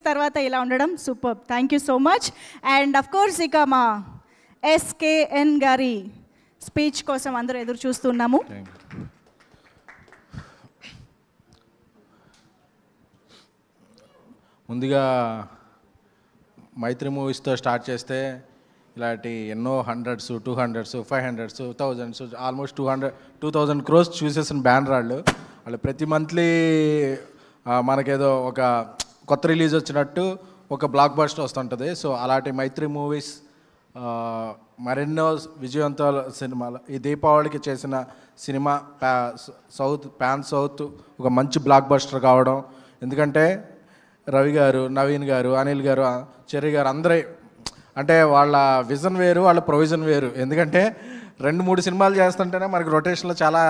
తర్వాత ఇలా ఉండడం super. Thank you so much. And of course ఇక మా ఎస్కేఎన్ గారి స్పీచ్ కోసం అందరూ ఎదురు చూస్తున్నాము. ముందుగా మైత్రి మూవీస్తో స్టార్ట్ చేస్తే ఇలాంటి ఎన్నో 100s 200s 500s 1000s almost 2000 crores చూసేసిన banner వాళ్ళు ప్రతి మంత్లీ మనకేదో ఒక కొత్త రిలీజ్ వచ్చినట్టు ఒక బ్లాక్ బస్టర్ వస్తుంటుంది. సో అలాంటి మైత్రి మూవీస్ మరెన్నో విజయవంతాల సినిమాలు ఈ దీపావళికి చేసిన సినిమా పాన్ సౌత్ ఒక మంచి బ్లాక్ బస్టర్ కావడం. ఎందుకంటే రవి గారు, నవీన్ గారు, అనిల్ గారు, చెర్రీ గారు అందరూ అంటే వాళ్ళ విజన్ వేరు, వాళ్ళ ప్రొవిజన్ వేరు. ఎందుకంటే 2-3 సినిమాలు చేస్తుంటేనే మనకి రొటేషన్లో చాలా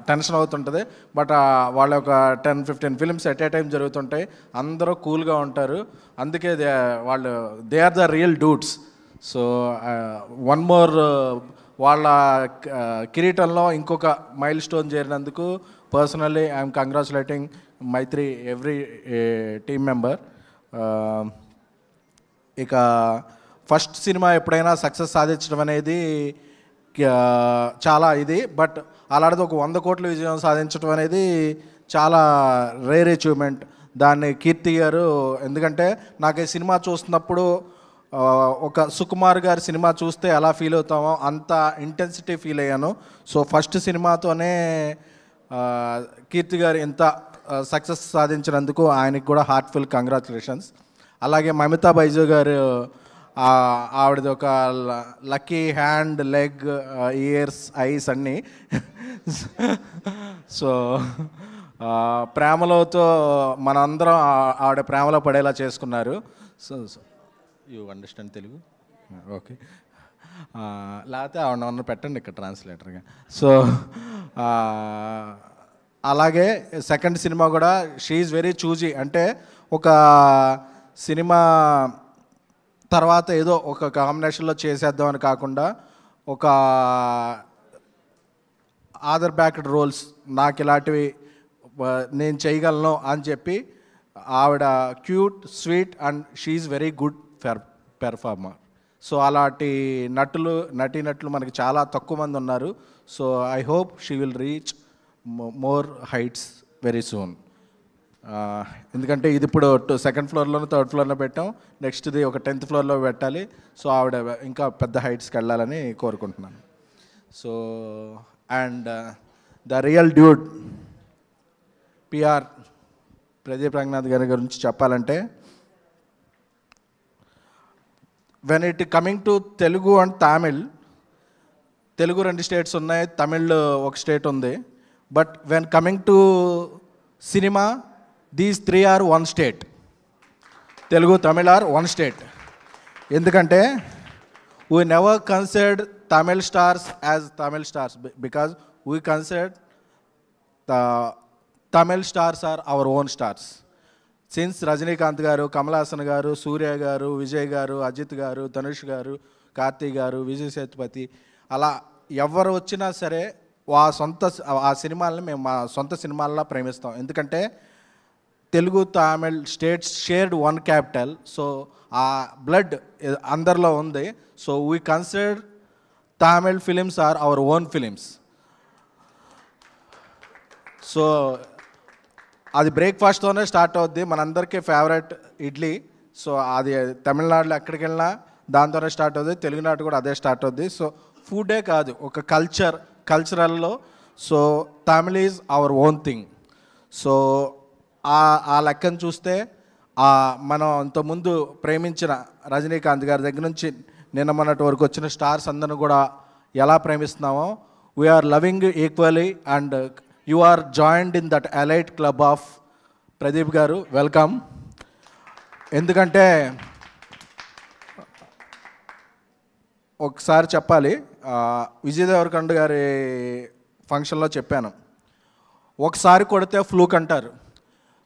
టెన్షన్ అవుతుంటుంది. బట్ వాళ్ళ ఒక 10-15 ఫిల్మ్స్ ఎట్ ఏ టైం జరుగుతుంటాయి. అందరూ కూల్గా ఉంటారు. అందుకే వాళ్ళు they are the real dudes. So one more వాళ్ళ కిరీటంలో ఇంకొక మైల్ స్టోన్ చేరినందుకు personally I'm congratulating Mythri every team member. ఇక ఫస్ట్ సినిమా ఎప్పుడైనా సక్సెస్ సాధించడం అనేది చాలా ఇది. బట్ అలాంటిది ఒక 100 కోట్ల విజయం సాధించడం అనేది చాలా రేర్ అచీవ్మెంట్. దాన్ని కీర్తి గారు, ఎందుకంటే నాకు ఈ సినిమా చూస్తున్నప్పుడు ఒక సుకుమార్ గారి సినిమా చూస్తే ఎలా ఫీల్ అవుతామో అంత ఇంటెన్సిటీ ఫీల్ అయ్యాను. సో ఫస్ట్ సినిమాతోనే కీర్తి గారు ఎంత సక్సెస్ సాధించినందుకు ఆయనకి కూడా హార్ట్ఫుల్ కంగ్రాచులేషన్స్. అలాగే మమితా బైజు గారు, ఆవిడది ఒక lucky hand, leg, years, ice అన్నీ. సో ప్రేమలోతో మనందరం ఆవిడ ప్రేమలో పడేలా చేసుకున్నారు. So you understand Telugu? Okay. లేకపోతే ఆవిడ పెట్టండి ఇక్కడ ట్రాన్స్లేటర్గా. సో అలాగే సెకండ్ సినిమా కూడా షీ ఈజ్ వెరీ చూజీ. అంటే ఒక సినిమా తర్వాత ఏదో ఒక కాంబినేషన్లో చేసేద్దామని కాకుండా ఒక ఆదర్ బ్యాక్డ్ రోల్స్ నాకు ఇలాంటివి నేను చేయగలను అని చెప్పి ఆవిడ cute, sweet and she is very good performer. So అలాంటి నటీనటులు మనకి చాలా తక్కువ మంది ఉన్నారు. So I hope she will reach more heights very soon. ఎందుకంటే ఇది ఇప్పుడు 2nd ఫ్లోర్లోనూ 3rd ఫ్లోర్లో పెట్టాం. నెక్స్ట్ది ఒక 10th ఫ్లోర్లో పెట్టాలి. సో ఆవిడ ఇంకా పెద్ద హైట్స్కి వెళ్ళాలని కోరుకుంటున్నాను. So and the real dude P R Pradeep Ranganath గారి గురించి చెప్పాలంటే, when it coming to Telugu and Tamil, Telugu 2 states ఉన్నాయి, తమిళ్ ఒక స్టేట్ ఉంది. But when coming to cinema, these 3 are 1 state. Telugu, Tamil are 1 state. ఎందుకంటే we never considered Tamil stars as Tamil stars because we considered the Tamil stars are our own stars. Since Rajinikanth garu, Kamal Haasan గారు, సూర్య గారు, విజయ్ గారు, అజిత్ గారు, ధనుష్ గారు, కార్తీ గారు, విజయ్ సేతుపతి, అలా ఎవరు వచ్చినా సరే ఆ సినిమాలని మేము మా సొంత సినిమాల్లో ప్రేమిస్తాం. ఎందుకంటే Telugu, Tamil states shared 1 capital. So ఆ బ్లడ్ అందరిలో ఉంది. So we consider Tamil films are our own films. So అది బ్రేక్ఫాస్ట్తోనే స్టార్ట్ అవుద్ది. మనందరికీ ఫేవరెట్ ఇడ్లీ. సో అది తమిళనాడులో ఎక్కడికి వెళ్ళినా దాంతోనే స్టార్ట్ అవుద్ది. తెలుగునాడు కూడా అదే స్టార్ట్ అవుద్ది. సో ఫుడే కాదు, ఒక కల్చరల్లో so Tamil is our own thing. So ఆ లెక్కను చూస్తే మనం ఇంతకుముందు ప్రేమించిన రజనీకాంత్ గారి దగ్గర నుంచి నిన్న మొన్నటి వరకు వచ్చిన స్టార్స్ అందరిని కూడా ఎలా ప్రేమిస్తున్నామో, we're loving equally and you are joined in that elite club of Pradeep garu. Welcome. ఎందుకంటే ఒకసారి చెప్పాలి, విజయ్ దేవరకొండ గారి ఫంక్షన్లో చెప్పాను, ఒకసారి కొడితే ఫ్లూక్ అంటారు,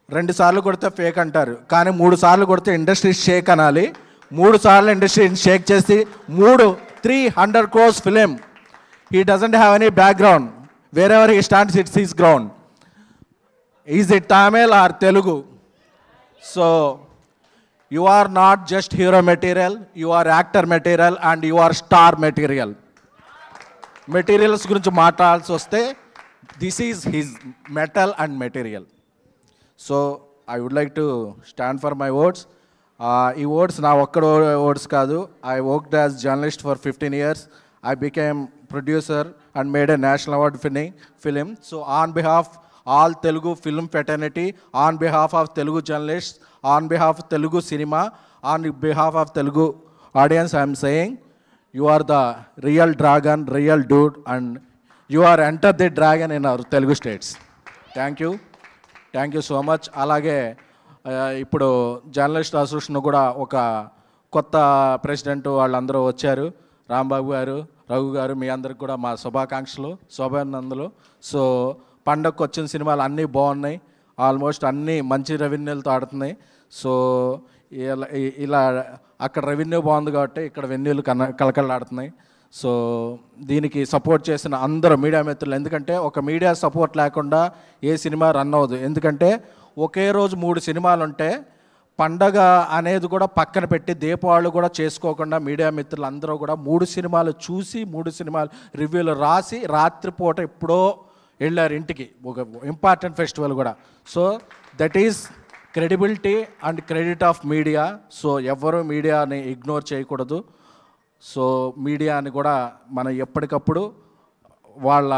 2 సార్లు కొడితే ఫేక్ అంటారు, కానీ 3 సార్లు కొడితే ఇండస్ట్రీ షేక్ అనాలి. 3 సార్లు ఇండస్ట్రీని షేక్ చేసి 300 crores film. He doesn't have any background. Wherever he stands it's his ground. Is it Tamil or Telugu? So You are not just hero material, you are actor material and you are star material. Materials గురించి మాట్లాడాల్సి వస్తే this is his metal and material. So I would like to stand for my words. ఈ words నా ఒక్కడ words కాదు. I worked as journalist for 15 years. I became producer and made a national award film. So on behalf all Telugu film fraternity, on behalf of Telugu journalists, on behalf of Telugu cinema, on behalf of Telugu audience, I am saying you are the real dragon, real dude, and you are enter the dragon in our Telugu states. Thank you so much. అలాగే ఇప్పుడు journalist association కూడా ఒక కొత్త president వాళ్ళందరూ వచ్చారు. రాంబాబు గారు, రఘు గారు, మీ అందరికి కూడా మా శుభాకాంక్షలు, శుభానందలు. సో పండగకు వచ్చిన సినిమాలు అన్నీ బాగున్నాయి, ఆల్మోస్ట్ అన్నీ మంచి రెవెన్యూలతో ఆడుతున్నాయి. సో ఇలా అక్కడ రెవెన్యూ బాగుంది కాబట్టి ఇక్కడ వెన్యూలు కలకలాడుతున్నాయి. సో దీనికి సపోర్ట్ చేసిన అందరూ మీడియా మిత్రులు, ఎందుకంటే ఒక మీడియా సపోర్ట్ లేకుండా ఏ సినిమా రన్ అవ్వదు. ఎందుకంటే ఒకే రోజు 3 సినిమాలు ఉంటే పండగ అనేది కూడా పక్కన పెట్టి దీపావళి కూడా చేసుకోకుండా మీడియా మిత్రులు అందరూ కూడా 3 సినిమాలు చూసి 3 సినిమాలు రివ్యూలు రాసి రాత్రిపూట ఎప్పుడో వెళ్ళారు ఇంటికి, ఒక ఇంపార్టెంట్ ఫెస్టివల్ కూడా. So that is credibility and credit of media. So ఎవరు మీడియాని ఇగ్నోర్ చేయకూడదు. సో మీడియాని కూడా మనం ఎప్పటికప్పుడు వాళ్ళ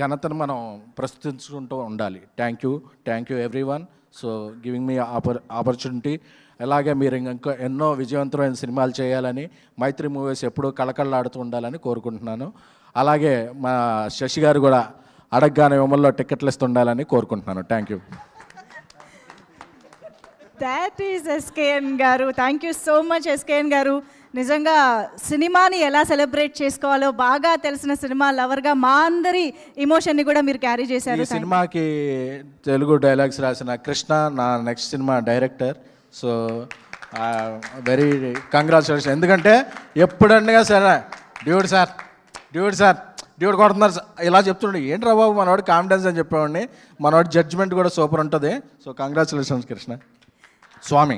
ఘనతను మనం ప్రస్తుతించుకుంటూ ఉండాలి. Thank you everyone. So giving me opportunity. అలాగే మీరు ఇంకా ఎన్నో విజయవంతమైన సినిమాలు చేయాలని, మైత్రి మూవీస్ ఎప్పుడూ కళకళలాడుతూ ఉండాలని కోరుకుంటున్నాను. అలాగే మా శశి గారు కూడా అడగగానే విమల్లో టికెట్లు ఇస్తుండాలని కోరుకుంటున్నాను. Thank you. That is SKN garu. Thank you so much SKN garu. నిజంగా సినిమాని ఎలా సెలబ్రేట్ చేసుకోవాలో బాగా తెలిసిన సినిమా లవర్గా మా అందరి ఎమోషన్ని కూడా మీరు క్యారీ చేశారు. ఈ సినిమాకి తెలుగు డైలాగ్స్ రాసిన కృష్ణ నా next cinema director. So very congratulation. ఎందుకంటే ఎప్పుడన్నా సరే డ్యూడ్ కొడుతున్నారు ఇలా చెప్తుండే, ఏంట్రా బాబు మనవాడు కాన్ఫిడెన్స్ అని చెప్పేవాడిని. మనవాడు జడ్జ్మెంట్ కూడా సూపర్ ఉంటుంది. సో కంగ్రాచులేషన్స్ కృష్ణ స్వామి.